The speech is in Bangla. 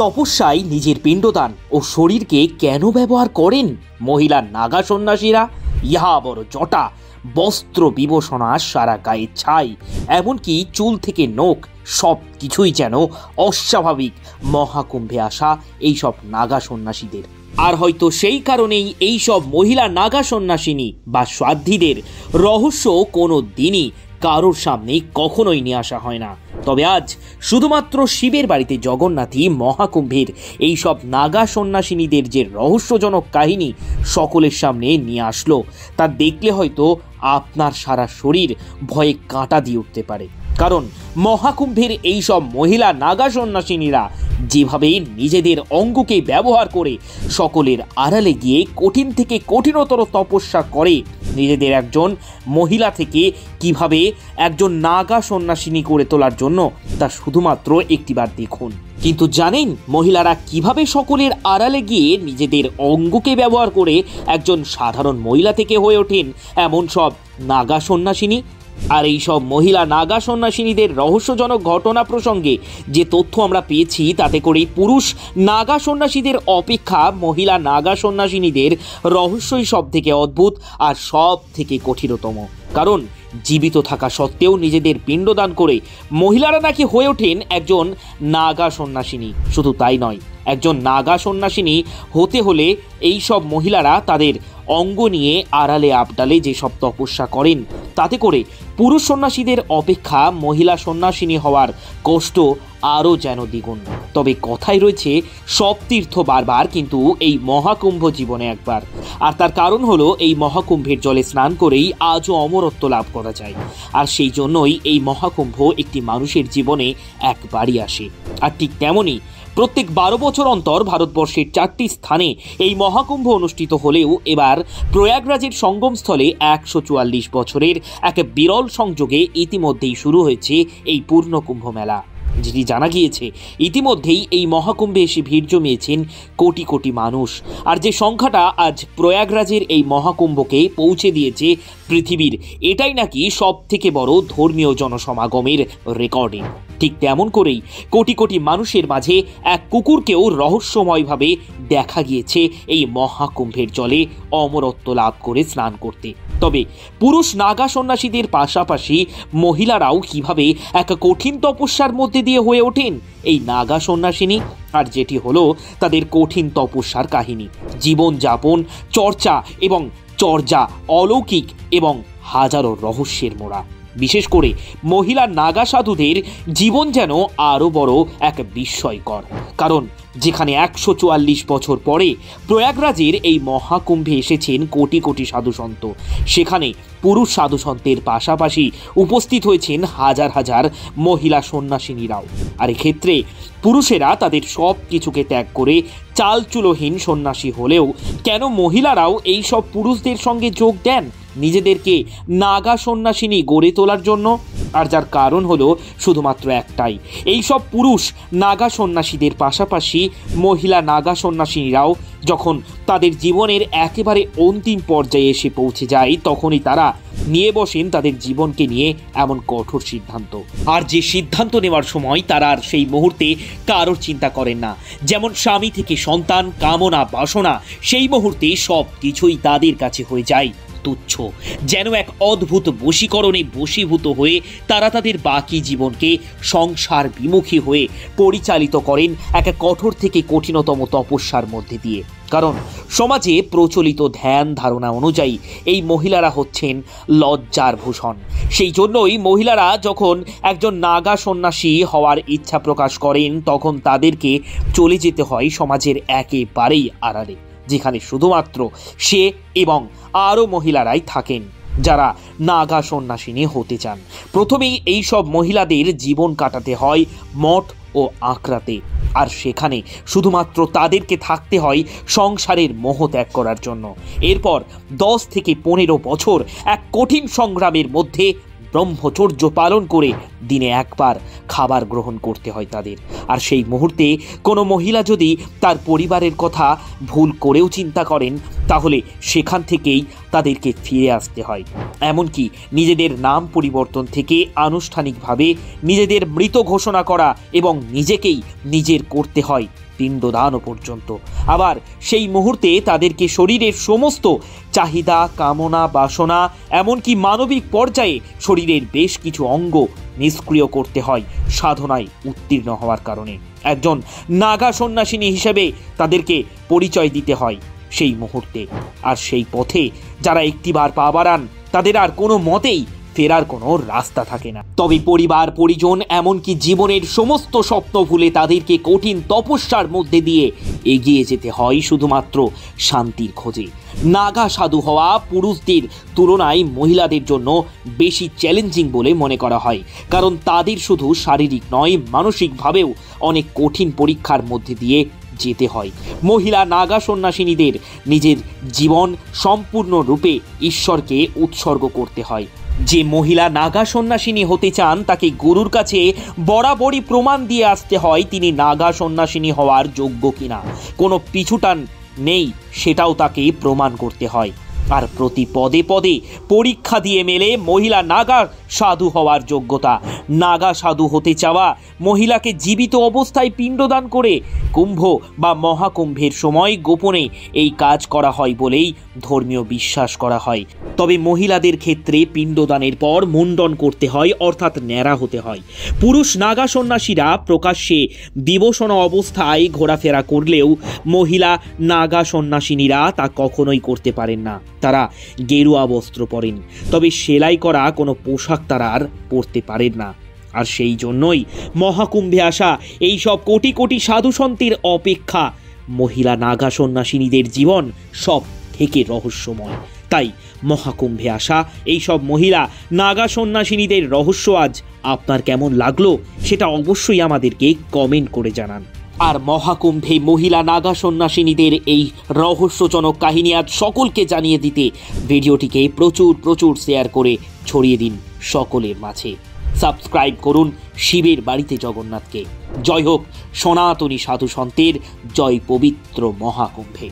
তপস্যায় নিজের পিণ্ডদান ও শরীরকে কেন ব্যবহার করেন মহিলা নাগা সন্ন্যাসীরা? ইহা বড় জটা, বস্ত্র বিভূষণা, সারা গায়ে ছাই, এমনকি চুল থেকে নখ সব কিছুই যেন অস্বাভাবিক মহাকুম্ভে আসা এইসব নাগা সন্ন্যাসীদের। আর হয়তো সেই কারণেই এইসব মহিলা নাগা সন্ন্যাসিনী বা সাধ্বীদের রহস্য কোনো দিনই কারোর সামনে কখনোই নিয়ে আসা হয় না। তবে আজ শুধুমাত্র শিবের বাড়িতে জগন্নাথই মহাকুম্ভের এইসব নাগা সন্ন্যাসিনীদের যে রহস্যজনক কাহিনী সকলের সামনে নিয়ে আসলো, তা দেখলে হয়তো আপনার সারা শরীর ভয়ে কাঁটা দিয়ে উঠতে পারে। কারণ মহাকুম্ভের এইসব মহিলা নাগা সন্ন্যাসিনীরা যেভাবে নিজেদের অঙ্গকে ব্যবহার করে সকলের আড়ালে গিয়ে কঠিন থেকে কঠিনতর তপস্যা করে, নিজেদের একজন মহিলা থেকে কিভাবে একজন নাগা সন্ন্যাসিনী করে তোলার জন্য, তা শুধুমাত্র একটিবার দেখুন। কিন্তু জানেন মহিলারা কিভাবে সকলের আড়ালে গিয়ে নিজেদের অঙ্গকে ব্যবহার করে একজন সাধারণ মহিলা থেকে হয়ে ওঠেন এমন সব নাগা সন্ন্যাসিনী? আর এই সব মহিলা নাগা সন্ন্যাসিনীদের রহস্যজনক ঘটনা প্রসঙ্গে যে তথ্য আমরা পেয়েছি, তাতে করেই পুরুষ নাগা সন্ন্যাসীদের অপেক্ষা মহিলা নাগা সন্ন্যাসিনীদের রহস্যই সব থেকে অদ্ভুত আর সব থেকে কঠিনতম। কারণ জীবিত থাকা সত্ত্বেও নিজেদের পিণ্ডদান করে মহিলারা নাকি হয়ে ওঠেন একজন নাগা সন্ন্যাসিনী। শুধু তাই নয়, একজন নাগা সন্ন্যাসিনী হতে হলে এই সব মহিলারা তাদের অঙ্গ নিয়ে আড়ালে আবডালে যেসব তপস্যা করেন, তাতে করে পুরুষ সন্ন্যাসীদের অপেক্ষা মহিলা সন্ন্যাসিনী হওয়ার কষ্ট আরও যেন দ্বিগুণ। তবে কথাই রয়েছে, সব তীর্থ বারবার, কিন্তু এই মহাকুম্ভ জীবনে একবার। আর তার কারণ হলো এই মহাকুম্ভের জলে স্নান করেই আজও অমরত্ব লাভ করা যায়। আর সেই জন্যই এই মহাকুম্ভ একটি মানুষের জীবনে একবারই আসে। আর ঠিক তেমনই প্রত্যেক 12 বছর অন্তর ভারতবর্ষের 4টি স্থানে এই মহাকুম্ভ অনুষ্ঠিত হলেও এবার প্রয়াগরাজের সঙ্গমস্থলে 144 বছরের এক বিরল সংযোগে ইতিমধ্যেই শুরু হয়েছে এই পূর্ণকুম্ভ মেলা। যেটি জানা গিয়েছে ইতিমধ্যেই এই মহাকুম্ভে এসে ভিড় জমিয়েছেন কোটি কোটি মানুষ। আর যে সংখ্যাটা আজ প্রয়াগরাজের এই মহাকুম্ভকে পৌঁছে দিয়েছে পৃথিবীর, এটাই নাকি সব থেকে বড় ধর্মীয় জনসমাগমের রেকর্ডিং। ঠিক তেমন করেই কোটি কোটি মানুষের মাঝে এক কুকুরকেও রহস্যময়ভাবে দেখা গিয়েছে এই মহাকুম্ভের জলে অমরত্ব লাভ করে স্নান করতে। তবে পুরুষ নাগা সন্ন্যাসীদের পাশাপাশি মহিলারাও কিভাবে এক কঠিন তপস্যার মধ্যে দিয়ে হয়ে ওঠেন এই নাগা সন্ন্যাসিনী, আর যেটি হলো তাদের কঠিন তপস্যার কাহিনী, জীবনযাপন, চর্চা এবং চর্যা অলৌকিক এবং হাজারো রহস্যের মোড়া। বিশেষ করে মহিলা নাগা সাধুদের জীবন যেন আরও বড় এক বিস্ময়কর। কারণ যেখানে 144 বছর পরে প্রয়াগরাজের এই মহাকুম্ভে এসেছেন কোটি কোটি সাধুসন্ত, সেখানে পুরুষ সাধুসন্তের পাশাপাশি উপস্থিত হয়েছেন হাজার হাজার মহিলা সন্ন্যাসিনীরাও। আর এক্ষেত্রে পুরুষেরা তাদের সব কিছুকে ত্যাগ করে চালচুলোহীন সন্ন্যাসী হলেও কেন মহিলারাও এই সব পুরুষদের সঙ্গে যোগ দেন নিজেদেরকে নাগা সন্ন্যাসিনী গড়ে তোলার জন্য? আর যার কারণ হলো শুধুমাত্র একটাই, এই সব পুরুষ নাগা সন্ন্যাসীদের পাশাপাশি মহিলা নাগা সন্ন্যাসিনীরাও যখন তাদের জীবনের একেবারে অন্তিম পর্যায়ে এসে পৌঁছে যায়, তখনই তারা নিয়ে বসেন তাদের জীবনকে নিয়ে এমন কঠোর সিদ্ধান্ত। আর যে সিদ্ধান্ত নেওয়ার সময় তারা আর সেই মুহূর্তে কারোর চিন্তা করেন না। যেমন স্বামী থেকে সন্তান, কামনা, বাসনা, সেই মুহূর্তে সব কিছুই তাদের কাছে হয়ে যায় তুচ্ছ। যেন এক অদ্ভুত বশীকরণে বশীভূত হয়ে তারা তাদের বাকি জীবনকে সংসার বিমুখী হয়ে পরিচালিত করেন এক কঠোর থেকে কঠিনতম তপস্যার মধ্যে দিয়ে। কারণ সমাজে প্রচলিত ধ্যান ধারণা অনুযায়ী এই মহিলারা হচ্ছেন লজ্জার ভূষণ। সেই জন্যই মহিলারা যখন একজন নাগা সন্ন্যাসী হওয়ার ইচ্ছা প্রকাশ করেন, তখন তাদেরকে চলে যেতে হয় সমাজের একেবারেই আড়ালে, যেখানে শুধুমাত্র সে এবং আরও মহিলারাই থাকেন যারা নাগা সন্ন্যাসিনী হতে চান। প্রথমেই এই সব মহিলাদের জীবন কাটাতে হয় মঠ ও আঁকড়াতে, আর সেখানে শুধুমাত্র তাদেরকে থাকতে হয় সংসারের মোহ ত্যাগ করার জন্য। এরপর 10 থেকে 15 বছর এক কঠিন সংগ্রামের মধ্যে ব্রহ্মচর্য পালন করে দিনে একবার খাবার গ্রহণ করতে হয় তাদের। আর সেই মুহূর্তে কোনো মহিলা যদি তার পরিবারের কথা ভুল করেও চিন্তা করেন, তাহলে সেখান থেকেই তাদেরকে ফিরে আসতে হয়। এমনকি নিজেদের নাম পরিবর্তন থেকে আনুষ্ঠানিকভাবে নিজেদের মৃত ঘোষণা করা এবং নিজেকেই নিজের করতে হয় পিণ্ডদান পর্যন্ত। আবার সেই মুহূর্তে তাদেরকে শরীরের সমস্ত চাহিদা, কামনা, বাসনা, এমনকি মানবিক পর্যায়ে শরীরের বেশ কিছু অঙ্গ নিষ্ক্রিয় করতে হয় সাধনায় উত্তীর্ণ হওয়ার কারণে। একজন নাগা সন্ন্যাসিনী হিসেবে তাদেরকে পরিচয় দিতে হয় সেই মুহূর্তে। আর সেই পথে যারা একটিবার পা বাড়ান তাদের আর কোনো মতেই ফেরার কোনো রাস্তা থাকে না। তবে পরিবার, পরিজন, এমনকি জীবনের সমস্ত স্বপ্ন ভুলে তাদেরকে কঠিন তপস্যার মধ্যে দিয়ে এগিয়ে যেতে হয় শুধুমাত্র শান্তির খোঁজে। নাগা সাধু হওয়া পুরুষদের তুলনায় মহিলাদের জন্য বেশি চ্যালেঞ্জিং বলে মনে করা হয়, কারণ তাদের শুধু শারীরিক নয়, মানসিকভাবেও অনেক কঠিন পরীক্ষার মধ্যে দিয়ে যেতে হয়। মহিলা নাগা সন্ন্যাসিনীদের নিজের জীবন সম্পূর্ণরূপে ঈশ্বরকে উৎসর্গ করতে হয়। যে মহিলা নাগা সন্ন্যাসিনী হতে চান তাকে গুরুর কাছে বরাবরই প্রমাণ দিয়ে আসতে হয় তিনি নাগা সন্ন্যাসিনী হওয়ার যোগ্য কিনা। কোনো পিছুটান নেই, সেটাও তাকে প্রমাণ করতে হয়। আর প্রতি পদে পদে পরীক্ষা দিয়ে মেলে মহিলা নাগা সাধু হওয়ার যোগ্যতা। নাগা সাধু হতে চাওয়া মহিলাকে জীবিত অবস্থায় পিণ্ডদান করে কুম্ভ বা মহাকুম্ভের সময় গোপনে এই কাজ করা হয় বলেই ধর্মীয় বিশ্বাস করা হয়। তবে মহিলাদের ক্ষেত্রে পিণ্ডদানের পর মুন্ডন করতে হয়, অর্থাৎ ন্যাড়া হতে হয়। পুরুষ নাগা সন্ন্যাসীরা প্রকাশ্যে বিবসনা অবস্থায় ঘোরাফেরা করলেও মহিলা নাগা সন্ন্যাসিনীরা তা কখনোই করতে পারেন না। তারা গেরুয়া বস্ত্র পরেন, তবে সেলাই করা কোনো পোশাক তারা আর পরতে পারেন না। আর সেই জন্যই মহাকুম্ভে আসা এই সব কোটি কোটি সাধুসন্তের অপেক্ষা মহিলা নাগা সন্ন্যাসিনীদের জীবন সব থেকে রহস্যময়। তাই মহাকুম্ভে আসা এই সব মহিলা নাগা সন্ন্যাসিনীদের রহস্য আজ আপনার কেমন লাগলো সেটা অবশ্যই আমাদেরকে কমেন্ট করে জানান। আর মহাকুম্ভে মহিলা নাগা সন্ন্যাসিনীদের এই রহস্যজনক কাহিনী আজ সকলকে জানিয়ে দিতে ভিডিওটিকে প্রচুর শেয়ার করে ছড়িয়ে দিন সকলের মাঝে। সাবস্ক্রাইব করুন শিবের বাড়িতে জগন্নাথকে। জয় হোক সনাতনী সাধু সন্তের, জয় পবিত্র মহাকুম্ভে।